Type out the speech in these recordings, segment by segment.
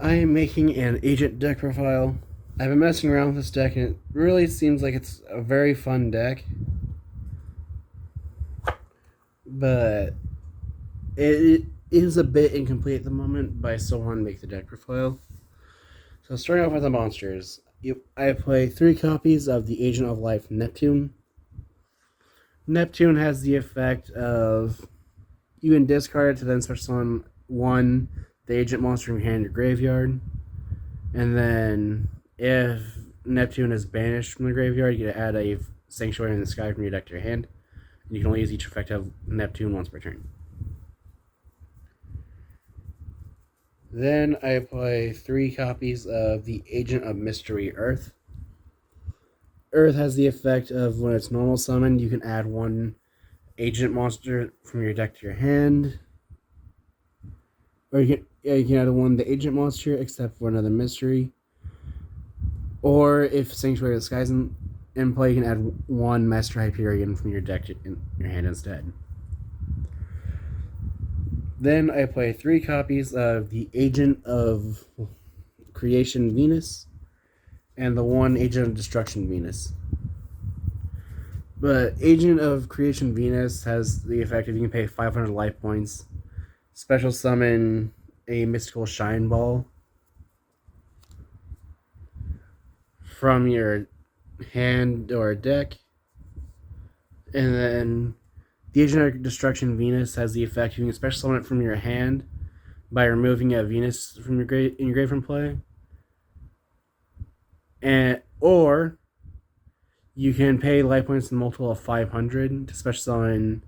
I am making an agent deck profile. I've been messing around with this deck and it really seems like it's a very fun deck. But it is a bit incomplete at the moment, but I still want to make the deck profile. So starting off with the monsters, I play 3 copies of the Agent of Life Neptune. Neptune has the effect of you can discard it to then special summon 1 the agent monster from your hand to your graveyard. And then if Neptune is banished from the graveyard, you can add a Sanctuary in the Sky from your deck to your hand. And you can only use each effect of Neptune once per turn. Then I play 3 copies of the Agent of Mystery Earth. Earth has the effect of when it's normal summoned, you can add 1 agent monster from your deck to your hand. Or you can add 1 the agent monster except for another mystery. Or if Sanctuary of the Sky is in play, you can add 1 Master Hyperion from your deck in your hand instead. Then I play 3 copies of the Agent of Creation Venus and the 1 Agent of Destruction Venus. But Agent of Creation Venus has the effect of you can pay 500 life points, special summon a Mystical Shine Ball from your hand or deck, and then the Agent of Destruction Venus has the effect you can special summon it from your hand by removing a Venus from your grave from play, or you can pay life points in a multiple of 500 to special summon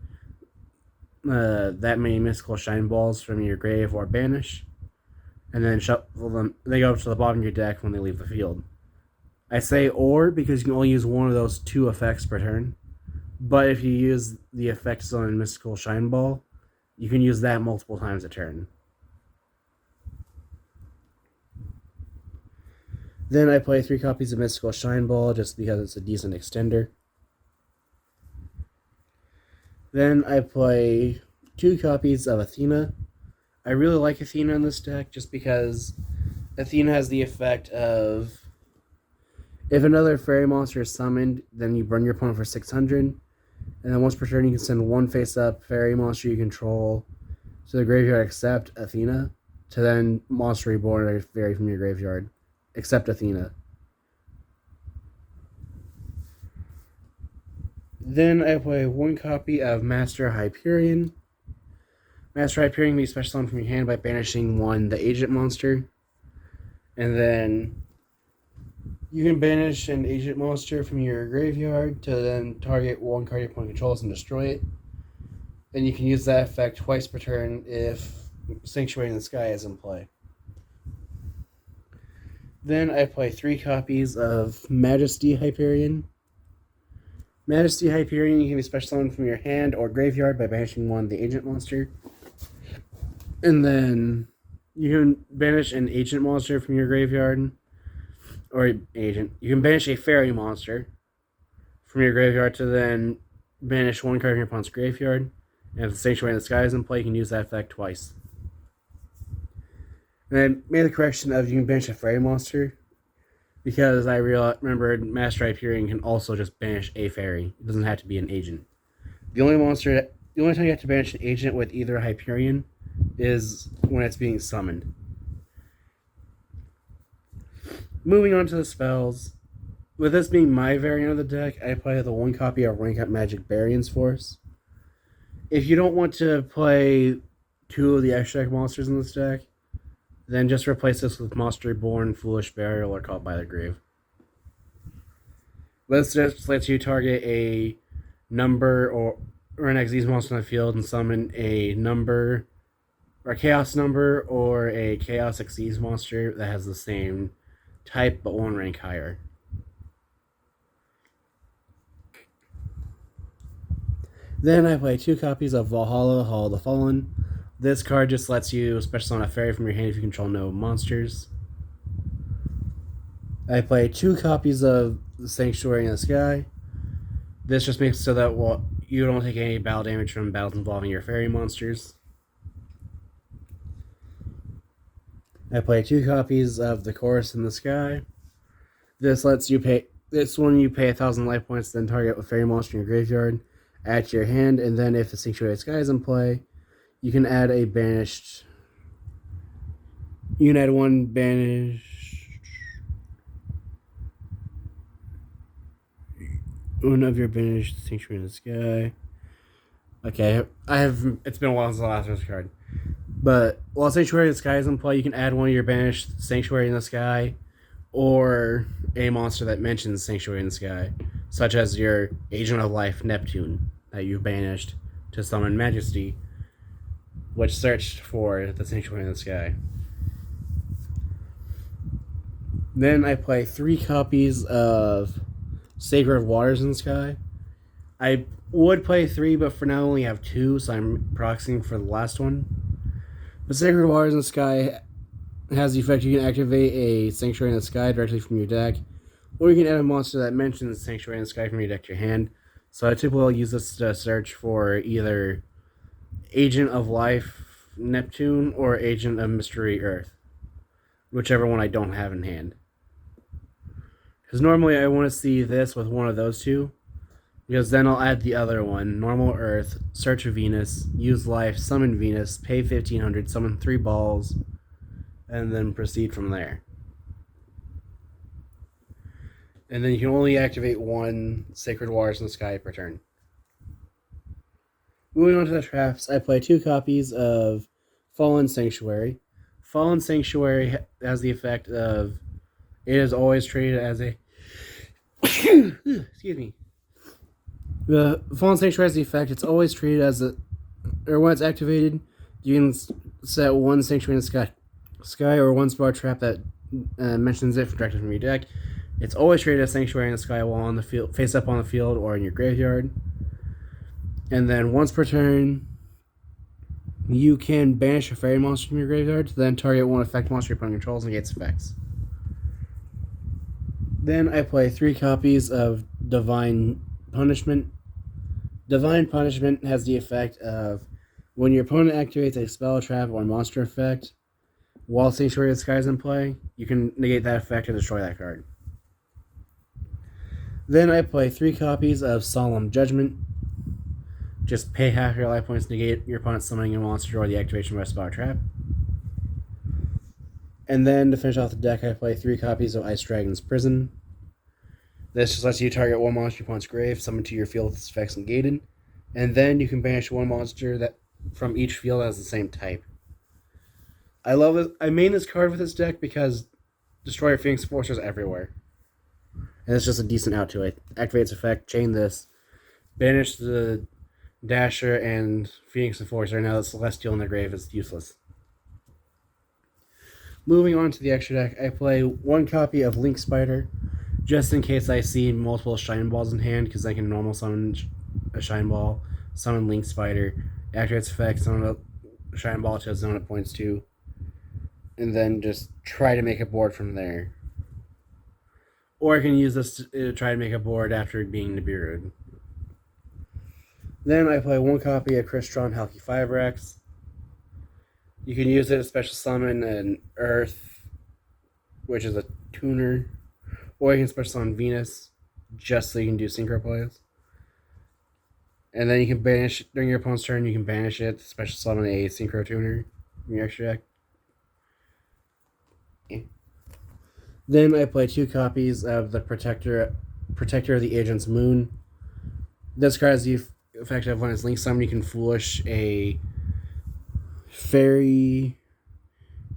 that many Mystical Shine Balls from your grave or banish, and then shuffle them. They go up to the bottom of your deck when they leave the field. I say or because you can only use 1 of those 2 effects per turn. But if you use the effects on Mystical Shine Ball, you can use that multiple times a turn. Then I play 3 copies of Mystical Shine Ball just because it's a decent extender. Then I play 2 copies of Athena. I really like Athena in this deck just because Athena has the effect of if another fairy monster is summoned, then you burn your opponent for 600. And then once per turn, you can send 1 face-up fairy monster you control to the graveyard except Athena, to then monster reborn a fairy from your graveyard, except Athena. Then I play 1 copy of Master Hyperion. Master Hyperion can be special summoned from your hand by banishing 1 the agent monster. And then you can banish an agent monster from your graveyard to then target 1 card your opponent controls and destroy it. Then you can use that effect twice per turn if Sanctuary in the Sky is in play. Then I play 3 copies of Majesty Hyperion. Majesty Hyperion you can be special summoned from your hand or graveyard by banishing 1 the agent monster. And then you can banish an agent monster from your graveyard. Or agent. You can banish a fairy monster from your graveyard to then banish 1 card from your opponent's graveyard. And if the Sanctuary in the Sky is in play, you can use that effect twice. And I made the correction of you can banish a fairy monster because I remembered Master Hyperion can also just banish a fairy. It doesn't have to be an agent. The only time you have to banish an agent with either Hyperion is when it's being summoned. Moving on to the spells. With this being my variant of the deck, I play the 1 copy of Rank Up Magic Barion's Force. If you don't want to play 2 of the extra monsters in this deck, then just replace this with Monster Reborn, Foolish Burial, or Caught by the Grave. This just lets you target a number or an Xyz monster on the field and summon a number, or a Chaos number, or a Chaos Xyz monster that has the same type but 1 rank higher. Then I play 2 copies of Valhalla, Hall of the Fallen. This card just lets you special summon a fairy from your hand if you control no monsters. I play 2 copies of Sanctuary in the Sky. This just makes it so that you don't take any battle damage from battles involving your fairy monsters. I play 2 copies of The Chorus in the Sky. This lets you pay. This one you pay 1,000 life points, then target a fairy monster in your graveyard, add to your hand, and then if the Sanctuary of Sky is in play, you can add a banished. You can add one banished. One of your banished Sanctuary in the Sky. Okay, I have. It's been a while since the last rose card. But while Sanctuary in the Sky is in play, you can add one of your banished Sanctuary in the Sky, or a monster that mentions Sanctuary in the Sky, such as your Agent of Life Neptune that you've banished to summon Majesty, which searched for the Sanctuary in the Sky. Then I play 3 copies of Sacred Waters in the Sky. I would play 3, but for now I only have 2, so I'm proxying for the last one. But Sacred Waters in the Sky has the effect you can activate a Sanctuary in the Sky directly from your deck, or you can add a monster that mentions Sanctuary in the Sky from your deck to your hand. So I typically use this to search for either Agent of Life Neptune or Agent of Mystery Earth, whichever one I don't have in hand. Because normally I want to see this with one of those two, because then I'll add the other one, Normal Earth, Search of Venus, use Life, Summon Venus, pay 1,500, summon 3 balls, and then proceed from there. And then you can only activate 1 Sacred Waters in the Sky per turn. Moving on to the traps, I play 2 copies of Fallen Sanctuary. Fallen Sanctuary has the effect of it is always treated as a excuse me. The Fallen Sanctuary has the effect it's always treated as a, or when it's activated, you can set 1 Sanctuary in the sky or 1 spell trap that mentions it directly from your deck. It's always treated as Sanctuary in the Sky while on the field, face up on the field or in your graveyard. And then once per turn, you can banish a fairy monster from your graveyard to then target 1 effect monster your opponent controls and negates effects. Then I play 3 copies of Divine Punishment. Divine Punishment has the effect of when your opponent activates a spell, trap, or monster effect while Sanctuary of the Sky is in play, you can negate that effect and destroy that card. Then I play 3 copies of Solemn Judgment. Just pay half your life points to negate your opponent's summoning a monster or the activation of a spell or trap. And then to finish off the deck, I play 3 copies of Ice Dragon's Prison. This just lets you target 1 monster your opponent's grave, summon to your field with its effects negated, and then you can banish 1 monster that from each field that has the same type. I love it. I main this card with this deck because Destroyer Phoenix Forcer is everywhere. And it's just a decent out to it. Activate its effect, chain this, banish the Dasher and Phoenix Enforcer. Now the Celestial in the grave is useless. Moving on to the extra deck, I play 1 copy of Link Spider, just in case I see multiple Shine Balls in hand, because I can normal summon a Shine Ball, summon Link Spider, activate its effect, summon a Shine Ball to a zone it points to, and then just try to make a board from there. Or I can use this to try to make a board after being Nibiru'd. Then I play 1 copy of Crystron Halqifibrax. You can use it to special summon an Earth, which is a tuner, or you can special summon Venus, just so you can do synchro plays. And then you can banish, during your opponent's turn, you can banish it to special summon a synchro tuner in your extra deck. Then I play 2 copies of the Protector of the Agent's Moon. This card has the effect of when it's Link Summon, you can Foolish a Fairy.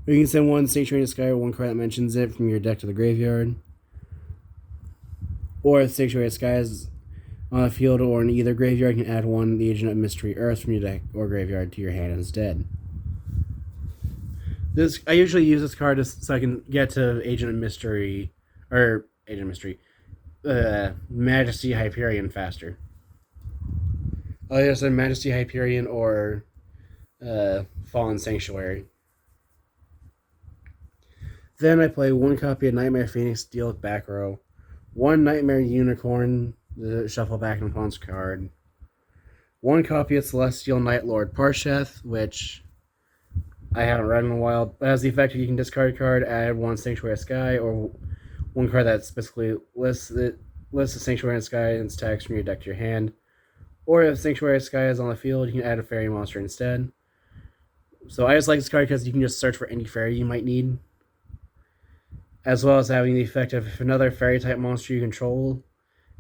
Or you can send 1 Sanctuary in the Sky or 1 card that mentions it from your deck to the graveyard. Or if Sanctuary of the Sky is on the field or in either graveyard, you can add 1 the Agent of Mystery Earth from your deck or graveyard to your hand instead. I usually use this card so I can get to Agent of Mystery, Majesty Hyperion faster. I'll either send Majesty Hyperion or Fallen Sanctuary. Then I play 1 copy of Nightmare Phoenix, deal with back row. 1 Nightmare Unicorn, the shuffle back an opponent's card. 1 copy of Celestial Night Lord Parsheth, which I haven't read in a while, but has the effect you can discard a card, add one Sanctuary Sky, or one card that specifically lists the Sanctuary Sky and its text from your deck to your hand. Or if Sanctuary Sky is on the field, you can add a fairy monster instead. So I just like this card because you can just search for any fairy you might need, as well as having the effect of if another fairy type monster you control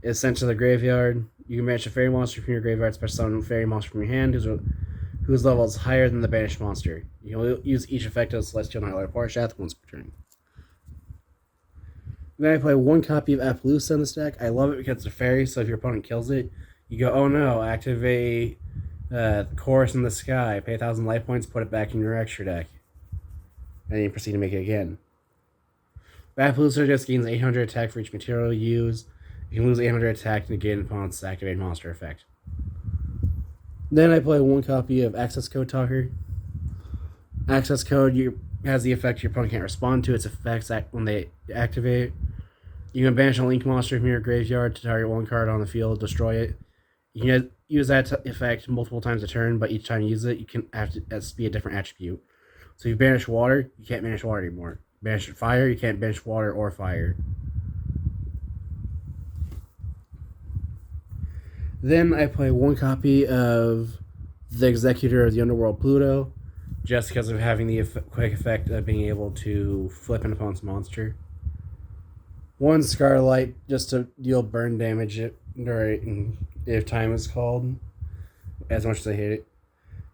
is sent to the graveyard, you can banish a fairy monster from your graveyard, special summon a fairy monster from your hand whose level is higher than the banished monster. You can use each effect of Celestial Nightlight Parshath once per turn. Then I play one copy of Appaloosa in this deck. I love it because it's a fairy, so if your opponent kills it, you go, oh no, activate Chorus in the Sky, pay 1,000 life points, put it back in your extra deck. And then you proceed to make it again. Appaloosa just gains 800 attack for each material you use. You can lose 800 attack to negate an opponent's activate monster effect. Then I play one copy of Access Code Talker. Access Code has the effect your opponent can't respond to its effects when they activate. You can banish a Link monster from your graveyard to target one card on the field, destroy it. You can use that effect multiple times a turn, but each time you use it, you can have to be a different attribute. So if you banish water, you can't banish water anymore. Banish fire, you can't banish water or fire. Then I play one copy of the Executor of the Underworld Pluto, just because of having the quick effect of being able to flip an opponent's monster. One Scarlight, just to deal burn damage if time is called, as much as I hate it.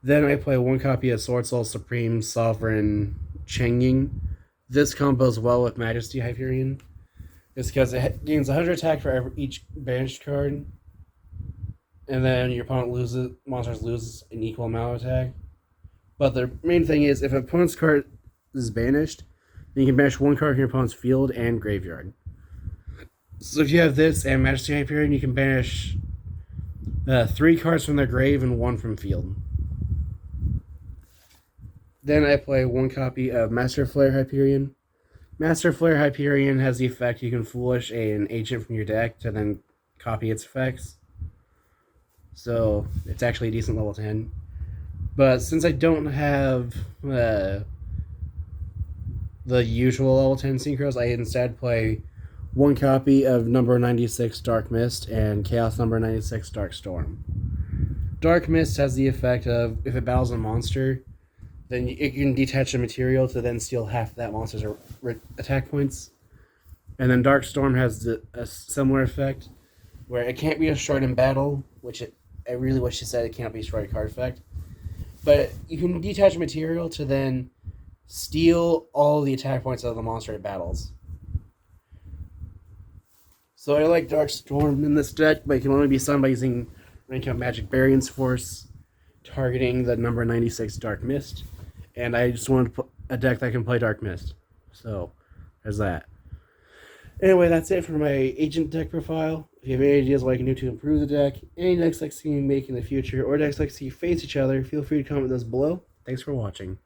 Then I play one copy of Sword Soul Supreme Sovereign Chengying. This combos well with Majesty Hyperion. It's because it gains 100 attack for each banished card, and then your opponent monsters lose an equal amount of attack. But the main thing is, if an opponent's card is banished, then you can banish one card from your opponent's field and graveyard. So if you have this and Majesty Hyperion, you can banish 3 cards from their grave and 1 from field. Then I play one copy of Master Flare Hyperion. Master Flare Hyperion has the effect you can Foolish an agent from your deck to then copy its effects. So it's actually a decent level 10. But since I don't have the usual level 10 synchros, I instead play one copy of number 96 Dark Mist and Chaos number 96 Dark Storm. Dark Mist has the effect of if it battles a monster, then it can detach a material to then steal half that monster's attack points. And then Dark Storm has a similar effect where it can't be destroyed in battle, which I really wish it said it can't be destroyed card effect. But you can detach material to then steal all the attack points of the monster it battles. So I like Dark Storm in this deck, but it can only be summoned by using rank up Magic Variance Force, targeting the number 96 Dark Mist. And I just wanted to put a deck that can play Dark Mist. So, there's that. Anyway, that's it for my agent deck profile. If you have any ideas what I can do to improve the deck, any decks like to see me make in the future, or decks like to see face each other, feel free to comment those below. Thanks for watching.